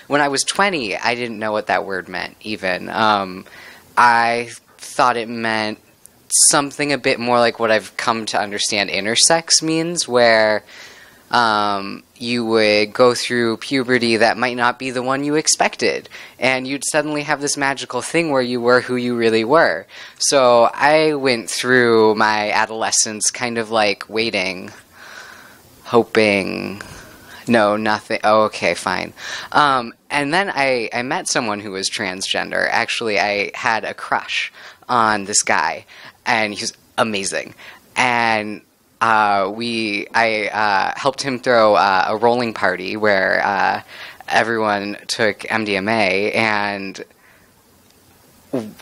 when I was 20, I didn't know what that word meant, even. I thought it meant something a bit more like what I've come to understand intersex means, where you would go through puberty that might not be the one you expected, and you'd suddenly have this magical thing where you were who you really were. So I went through my adolescence kind of like waiting, hoping, no, nothing, oh, okay, fine. And then I met someone who was transgender. Actually, I had a crush on this guy, and he was amazing. And I helped him throw a rolling party where everyone took MDMA, and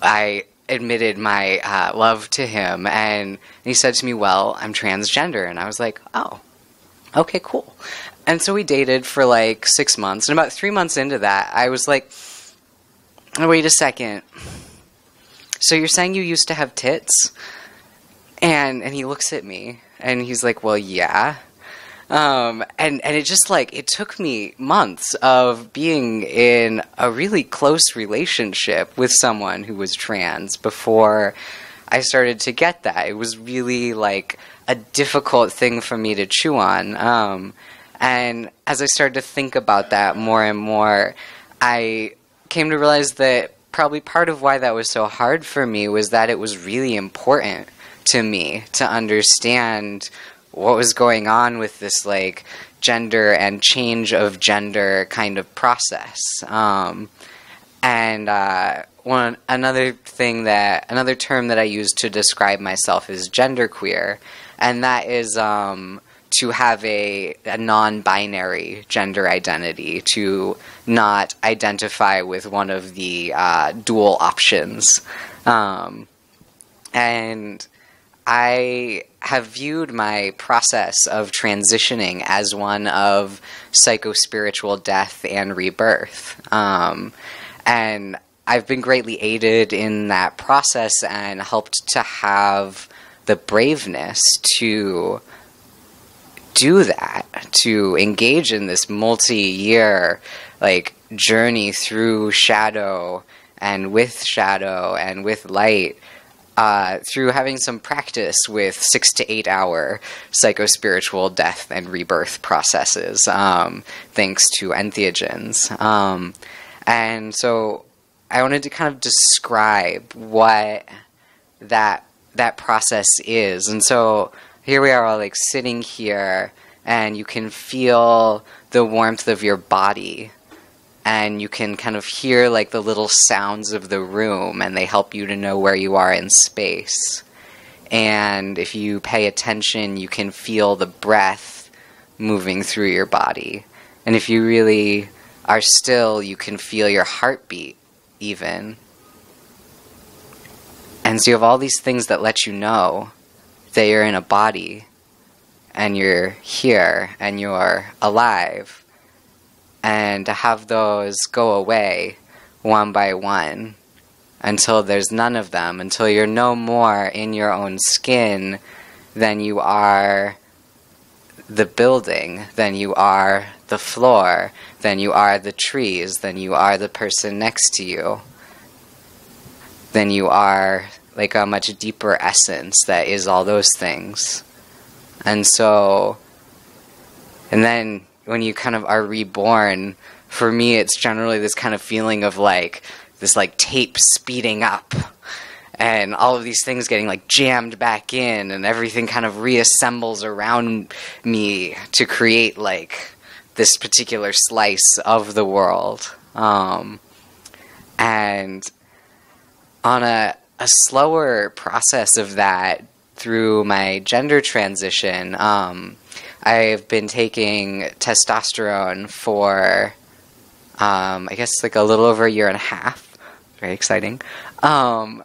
I admitted my love to him, and he said to me, well, I'm transgender, and I was like, oh, okay, cool. And so we dated for like 6 months, and about 3 months into that, I was like, oh, wait a second, so you're saying you used to have tits? And he looks at me, and he's like, well, yeah. And it just, like, it took me months of being in a really close relationship with someone who was trans before I started to get that. It was really, like, a difficult thing for me to chew on. And as I started to think about that more and more, I came to realize that probably part of why that was so hard for me was that it was really important to me to understand what was going on with this, like, gender and change of gender kind of process. Another term that I use to describe myself is genderqueer, and that is to have a non-binary gender identity, to not identify with one of the dual options. And I have viewed my process of transitioning as one of psychospiritual death and rebirth. And I've been greatly aided in that process and helped to have the braveness to do that, to engage in this multi-year, like, journey through shadow and with light, through having some practice with 6 to 8 hour psychospiritual death and rebirth processes, thanks to Entheogens. And so I wanted to kind of describe what that process is. And so here we are all, like, sitting here, and you can feel the warmth of your body, and you can kind of hear, like, the little sounds of the room, and they help you to know where you are in space. And if you pay attention, you can feel the breath moving through your body. And if you really are still, you can feel your heartbeat, even. And so you have all these things that let you know that you're in a body, and you're here, and you're alive. And to have those go away one by one until there's none of them, until you're no more in your own skin than you are the building, than you are the floor, than you are the trees, than you are the person next to you, than you are, like, a much deeper essence that is all those things. And so, and then when you kind of are reborn, for me it's generally this kind of feeling of, like, this, like, tape speeding up, and all of these things getting, like, jammed back in, and everything kind of reassembles around me to create, like, this particular slice of the world. And on a slower process of that, through my gender transition, I've been taking testosterone for, I guess, like, a little over a year and a half. Very exciting. And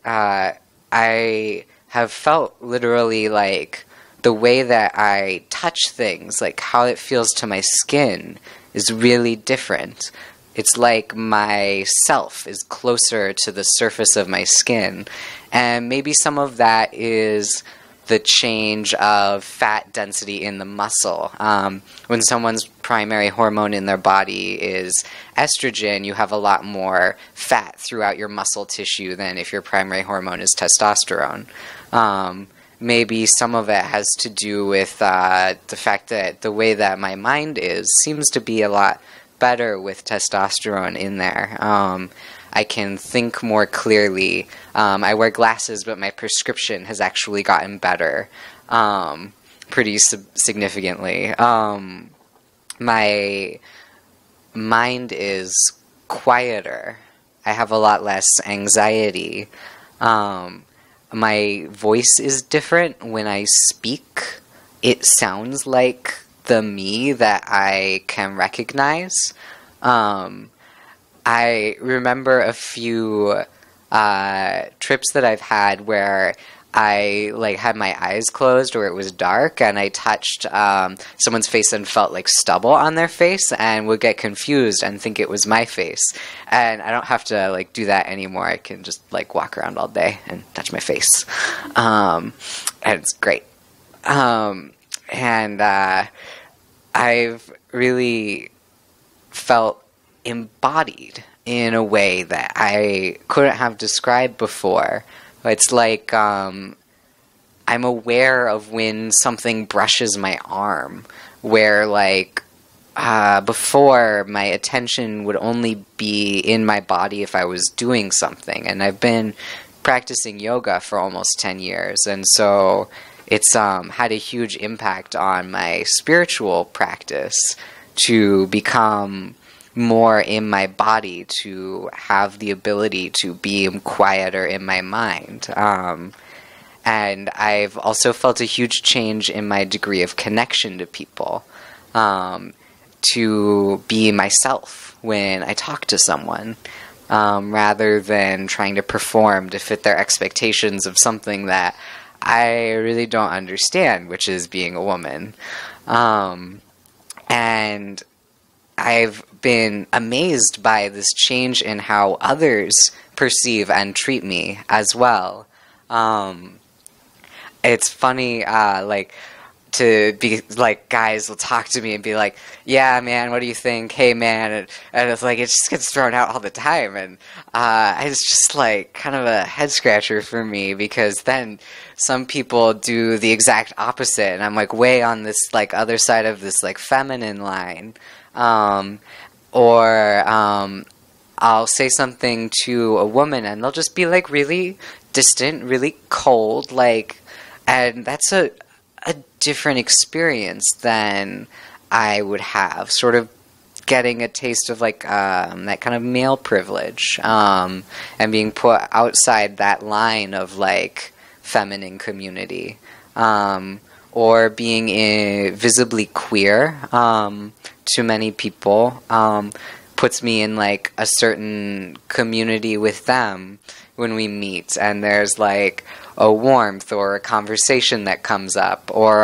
I have felt literally, like, the way that I touch things, like how it feels to my skin, is really different. It's like my self is closer to the surface of my skin. And maybe some of that is the change of fat density in the muscle. When someone's primary hormone in their body is estrogen, you have a lot more fat throughout your muscle tissue than if your primary hormone is testosterone. Maybe some of it has to do with the fact that the way that my mind seems to be a lot better with testosterone in there. I can think more clearly. I wear glasses, but my prescription has actually gotten better pretty significantly. My mind is quieter. I have a lot less anxiety. My voice is different when I speak. It sounds like the me that I can recognize. I remember a few trips that I've had where I had my eyes closed or it was dark and I touched someone's face and felt like stubble on their face and would get confused and think it was my face. And I don't have to do that anymore. I can just walk around all day and touch my face. And it's great. And I've really felt embodied in a way that I couldn't have described before. It's like I'm aware of when something brushes my arm, where before my attention would only be in my body if I was doing something. And I've been practicing yoga for almost 10 years, and so it's had a huge impact on my spiritual practice to become more in my body, to have the ability to be quieter in my mind. And I've also felt a huge change in my degree of connection to people, to be myself when I talk to someone, rather than trying to perform to fit their expectations of something that I really don't understand, which is being a woman. And I've been amazed by this change in how others perceive and treat me as well. It's funny, to be guys will talk to me and be like, yeah, man, what do you think? Hey, man. And it's it just gets thrown out all the time. And it's just kind of a head scratcher for me, because then some people do the exact opposite. And I'm way on this other side of this feminine line. Or I'll say something to a woman and they'll just be really distant, really cold, and that's a different experience than I would have, sort of getting a taste of that kind of male privilege, and being put outside that line of feminine community, or being visibly queer to many people, puts me in a certain community with them when we meet, and there's a warmth or a conversation that comes up. Or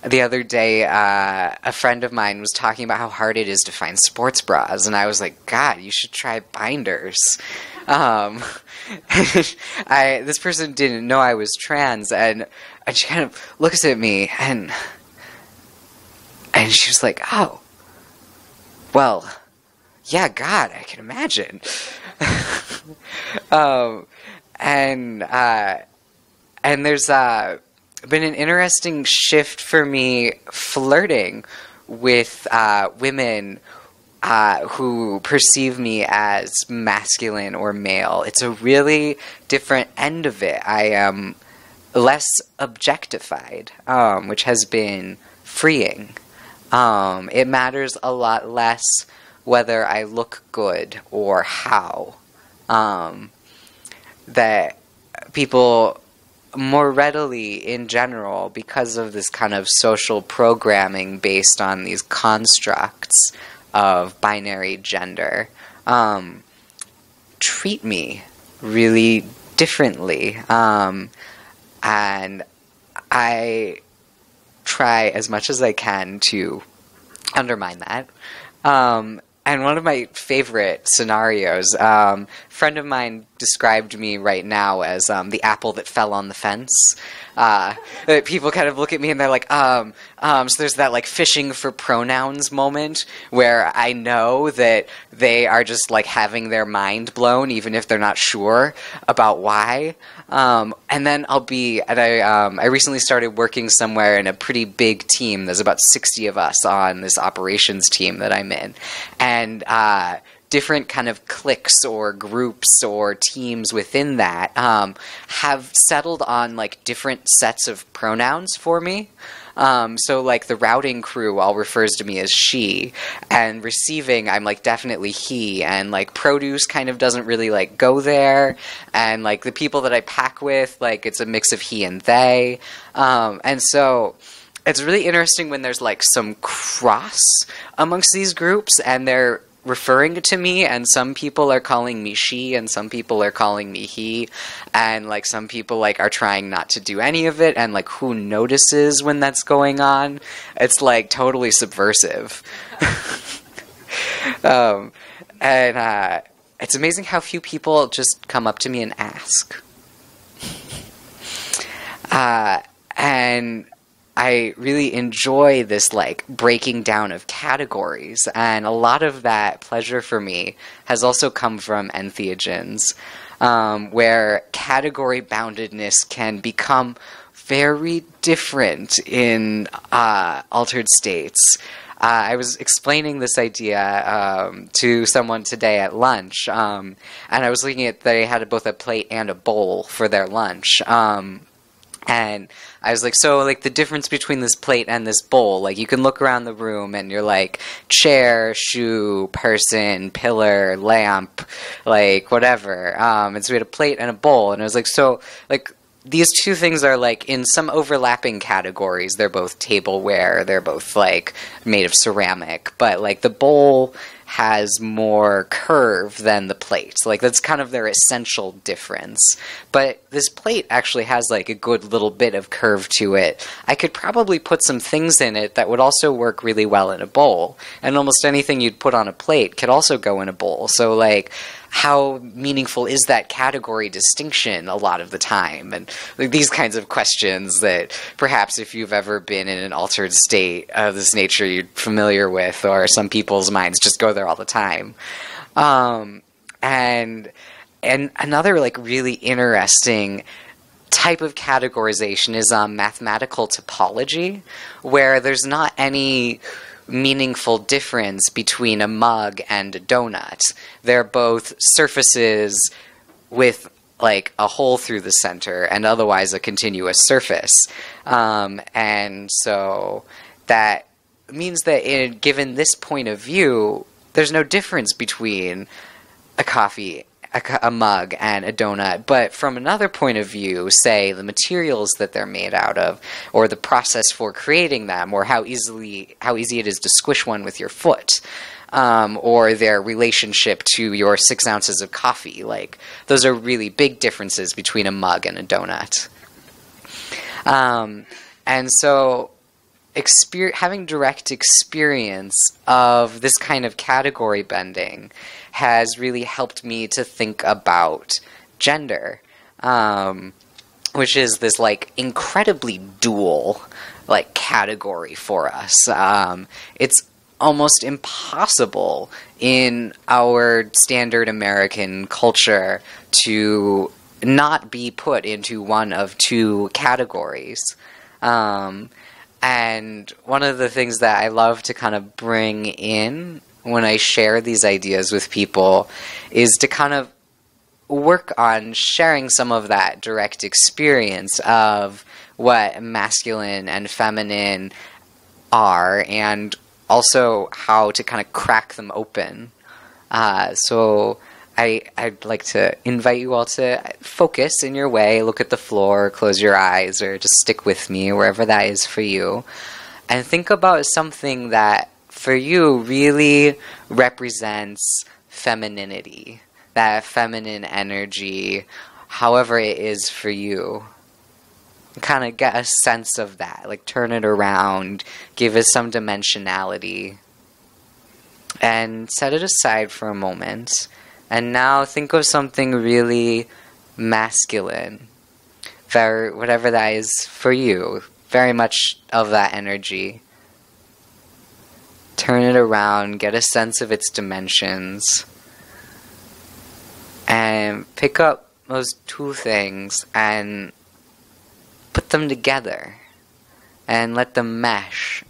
the other day, a friend of mine was talking about how hard it is to find sports bras, and I was like, God, you should try binders. This person didn't know I was trans, and she kind of looks at me, and she was like, oh, well, yeah, God, I can imagine. And there's been an interesting shift for me flirting with women who perceive me as masculine or male. It's a really different end of it. I am less objectified, which has been freeing. It matters a lot less whether I look good or how. That people more readily, in general, because of this kind of social programming based on these constructs of binary gender, treat me really differently. And I try as much as I can to undermine that. And one of my favorite scenarios, friend of mine described me right now as the apple that fell on the fence. People kind of look at me and they're like, so there's that like fishing for pronouns moment where I know that they are just like having their mind blown even if they're not sure about why. And then I recently started working somewhere in a pretty big team. There's about 60 of us on this operations team that I'm in. And different kind of cliques or groups or teams within that have settled on like different sets of pronouns for me. So like the routing crew all refers to me as she, and receiving I'm like definitely he, and like produce kind of doesn't really like go there, and like the people that I pack with, like it's a mix of he and they, and so it's really interesting when there's like some cross amongst these groups and they're referring to me, and some people are calling me she and some people are calling me he, and like some people like are trying not to do any of it, and like who notices when that's going on? It's like totally subversive. And it's amazing how few people just come up to me and ask. And I really enjoy this like breaking down of categories, and a lot of that pleasure for me has also come from entheogens, where category boundedness can become very different in altered states. I was explaining this idea to someone today at lunch, and I was looking at they had both a plate and a bowl for their lunch. And I was like, so, like, the difference between this plate and this bowl, like, you can look around the room and you're like, chair, shoe, person, pillar, lamp, like, whatever. And so we had a plate and a bowl, and I was like, so, like, these two things are, like, in some overlapping categories. They're both tableware, they're both, like, made of ceramic, but, like, the bowl has more curve than the plate. Like, that's kind of their essential difference. But this plate actually has, like, a good little bit of curve to it. I could probably put some things in it that would also work really well in a bowl. And almost anything you'd put on a plate could also go in a bowl. So, like, how meaningful is that category distinction a lot of the time? And like, these kinds of questions that perhaps if you've ever been in an altered state of this nature you're familiar with, or some people's minds just go there all the time. And another like really interesting type of categorization is mathematical topology, where there's not any meaningful difference between a mug and a donut. They're both surfaces with like a hole through the center and otherwise a continuous surface. And so that means that given this point of view, there's no difference between a mug and a donut, but from another point of view, say the materials that they're made out of, or the process for creating them, or how easy it is to squish one with your foot, or their relationship to your 6 ounces of coffee, like those are really big differences between a mug and a donut. And so having direct experience of this kind of category bending has really helped me to think about gender, which is this like incredibly dual like category for us. It's almost impossible in our standard American culture to not be put into one of two categories. And one of the things that I love to kind of bring in when I share these ideas with people is to kind of work on sharing some of that direct experience of what masculine and feminine are, and also how to kind of crack them open. So I'd like to invite you all to focus in your way, look at the floor, close your eyes, or just stick with me wherever that is for you, and think about something that for you really represents femininity, that feminine energy, however it is for you. Kind of get a sense of that, like turn it around, give it some dimensionality. and set it aside for a moment. And now think of something really masculine, whatever that is for you, very much of that energy. Turn it around, get a sense of its dimensions, and pick up those two things and put them together and let them mesh.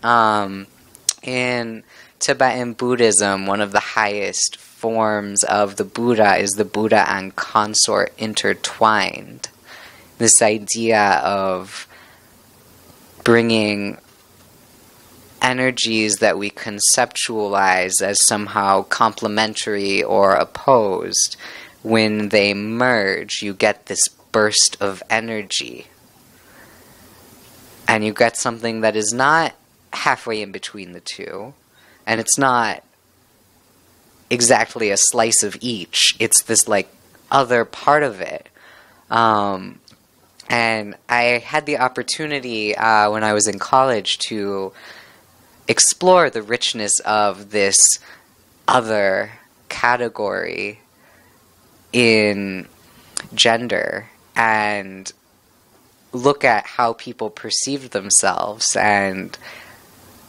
In Tibetan Buddhism, one of the highest forms of the Buddha is the Buddha and consort intertwined. This idea of bringing energies that we conceptualize as somehow complementary or opposed, when they merge, you get this burst of energy. And you get something that is not halfway in between the two, and it's not exactly a slice of each. It's this, like, other part of it. And I had the opportunity when I was in college to explore the richness of this other category in gender and look at how people perceived themselves. And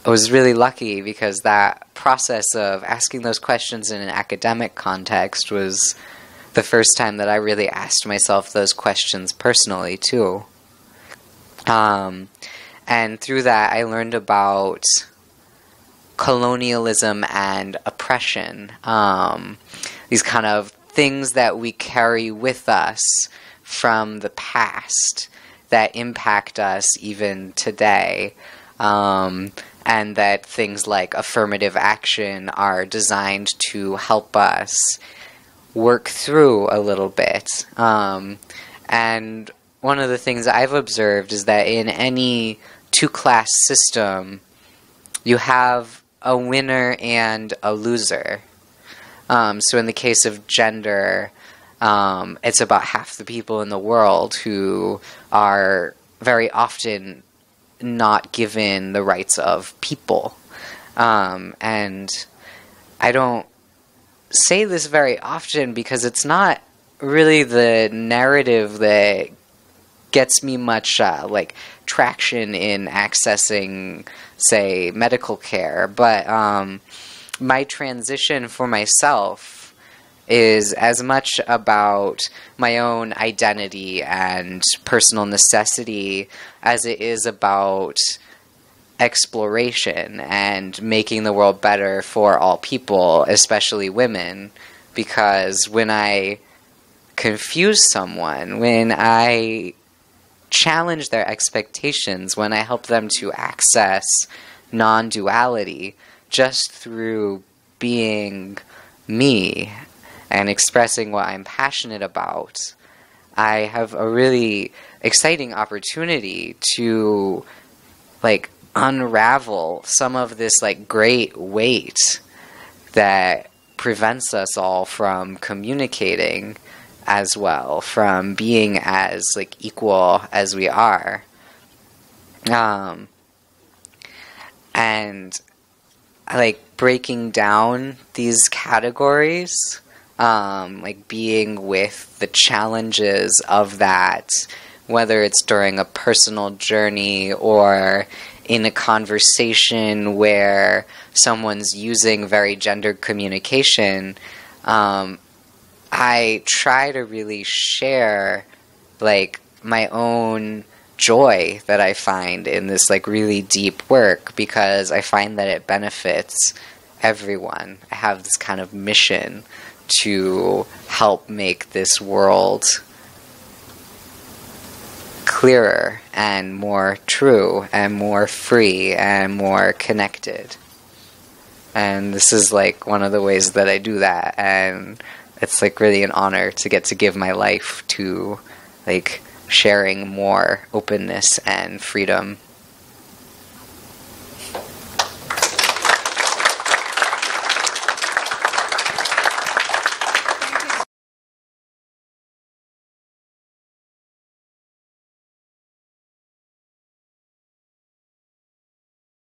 I was really lucky because that process of asking those questions in an academic context was the first time that I really asked myself those questions personally, too. And through that, I learned about colonialism and oppression. These kind of things that we carry with us from the past that impact us even today. And that things like affirmative action are designed to help us work through a little bit. And one of the things I've observed is that in any two-class system, you have a winner and a loser. So in the case of gender, it's about half the people in the world who are very often not given the rights of people. And I don't say this very often because it's not really the narrative that gets me much like traction in accessing, say, medical care. But my transition for myself is as much about my own identity and personal necessity as it is about exploration and making the world better for all people, especially women. Because when I confuse someone, when I challenge their expectations, when I help them to access non-duality just through being me and expressing what I'm passionate about, I have a really exciting opportunity to, like, unravel some of this, like, great weight that prevents us all from communicating as well, from being as, like, equal as we are. And, like, breaking down these categories, like being with the challenges of that, whether it's during a personal journey or in a conversation where someone's using very gendered communication, I try to really share, like, my own joy that I find in this, like, really deep work, because I find that it benefits everyone. I have this kind of mission to help make this world clearer and more true and more free and more connected. And this is, like, one of the ways that I do that, and it's, like, really an honor to get to give my life to, like, sharing more openness and freedom.